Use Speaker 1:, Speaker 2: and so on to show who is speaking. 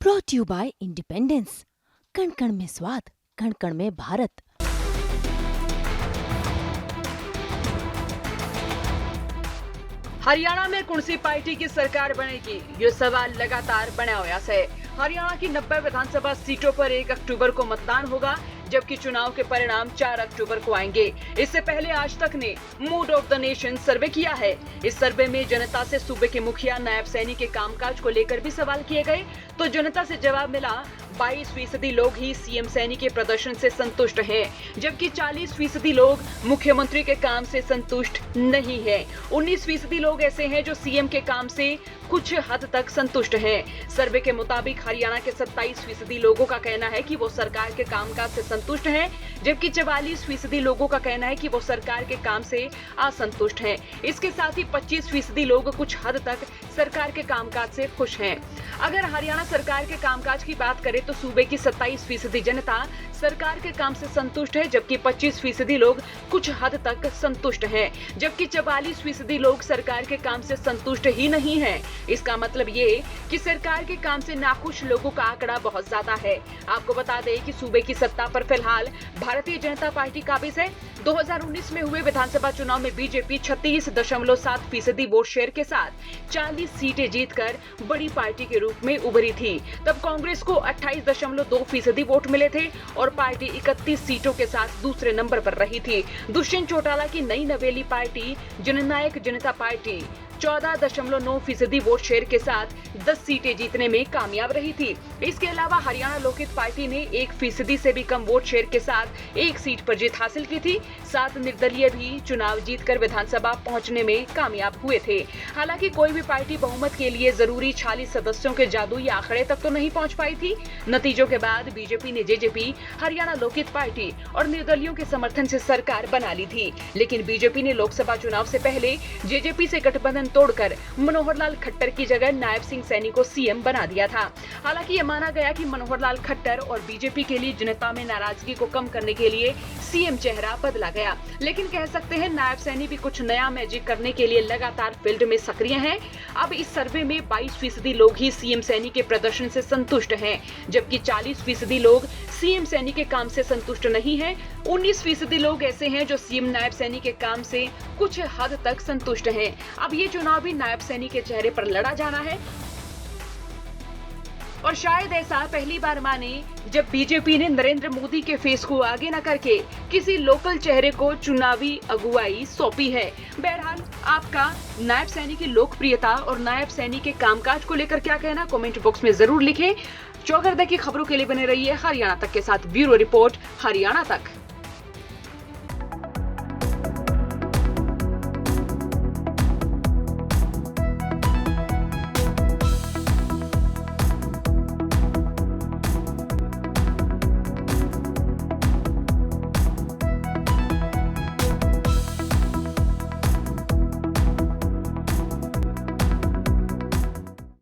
Speaker 1: Brought you bye independence. कण कण में स्वाद, कण कण में भारत।
Speaker 2: हरियाणा में कौन सी पार्टी की सरकार बनेगी, ये सवाल लगातार बना हुआ है। हरियाणा की 90 विधानसभा सीटों पर 1 अक्टूबर को मतदान होगा, जबकि चुनाव के परिणाम 4 अक्टूबर को आएंगे। इससे पहले आज तक ने मूड ऑफ द नेशन सर्वे किया है। इस सर्वे में जनता से सूबे के मुखिया नायब सैनी के कामकाज को लेकर भी सवाल किए गए, तो जनता से जवाब मिला 22% लोग ही सीएम सैनी के प्रदर्शन से संतुष्ट हैं, जबकि 40% लोग मुख्यमंत्री के काम से संतुष्ट नहीं हैं। 19% लोग ऐसे हैं जो सीएम के काम से कुछ हद तक संतुष्ट हैं। सर्वे के मुताबिक हरियाणा के 27% लोगों का कहना है कि वो सरकार के कामकाज से संतुष्ट हैं, जबकि 44% लोगों का कहना है कि वो सरकार के काम से असंतुष्ट हैं। इसके साथ ही 25% लोग कुछ हद तक सरकार के कामकाज से खुश हैं। अगर हरियाणा सरकार के कामकाज की बात करें तो सूबे की 27% जनता सरकार के काम से संतुष्ट है, जबकि 25% लोग कुछ हद तक संतुष्ट हैं, जबकि 44% लोग सरकार के काम से संतुष्ट ही नहीं हैं। इसका मतलब ये कि सरकार के काम से नाखुश लोगों का आंकड़ा बहुत ज्यादा है। आपको बता दें कि सूबे की सत्ता पर फिलहाल भारतीय जनता पार्टी काबिज है। 2019 में हुए विधानसभा चुनाव में बीजेपी 36.7% वोट शेयर के साथ 40 सीटें जीतकर बड़ी पार्टी के रूप में उभरी थी। तब कांग्रेस को 28.2% वोट मिले थे और पार्टी 31 सीटों के साथ दूसरे नंबर पर रही थी। दुष्यंत चौटाला की नई नवेली पार्टी जननायक जनता पार्टी 14.9% वोट शेयर के साथ 10 सीटें जीतने में कामयाब रही थी। इसके अलावा हरियाणा लोकहित पार्टी ने 1% से भी कम वोट शेयर के साथ 1 सीट पर जीत हासिल की थी। 7 निर्दलीय भी चुनाव जीतकर विधानसभा पहुंचने में कामयाब हुए थे। हालांकि कोई भी पार्टी बहुमत के लिए जरूरी 46 सदस्यों के जादुई आंकड़े तक तो नहीं पहुंच पाई थी। नतीजों के बाद बीजेपी ने जेजेपी, हरियाणा लोकहित पार्टी और निर्दलियों के समर्थन से सरकार बना ली थी। लेकिन बीजेपी ने लोकसभा चुनाव से पहले जेजेपी से गठबंधन तोड़कर मनोहर लाल खट्टर की जगह नायब सिंह सैनी को सीएम बना दिया था। हालांकि ये माना गया कि मनोहर लाल खट्टर और बीजेपी के लिए जनता में नाराजगी को कम करने के लिए सीएम चेहरा बदला गया। लेकिन कह सकते हैं नायब सैनी भी कुछ नया मैजिक करने के लिए लगातार फील्ड में सक्रिय हैं। अब इस सर्वे में 22% लोग ही सीएम सैनी के प्रदर्शन से संतुष्ट हैं, जबकि 40% लोग सीएम सैनी के काम से संतुष्ट नहीं हैं। 19% लोग ऐसे हैं जो सीएम नायब सैनी के काम से कुछ हद तक संतुष्ट हैं। अब ये चुनाव भी नायब सैनी के चेहरे पर लड़ा जाना है और शायद ऐसा पहली बार माने जब बीजेपी ने नरेंद्र मोदी के फेस को आगे न करके किसी लोकल चेहरे को चुनावी अगुवाई सौंपी है। बहरहाल आपका नायब सैनी की लोकप्रियता और नायब सैनी के कामकाज को लेकर क्या कहना, कमेंट बॉक्स में जरूर लिखें। चौगरदे की खबरों के लिए बने रहिए हरियाणा तक के साथ। ब्यूरो रिपोर्ट, हरियाणा तक।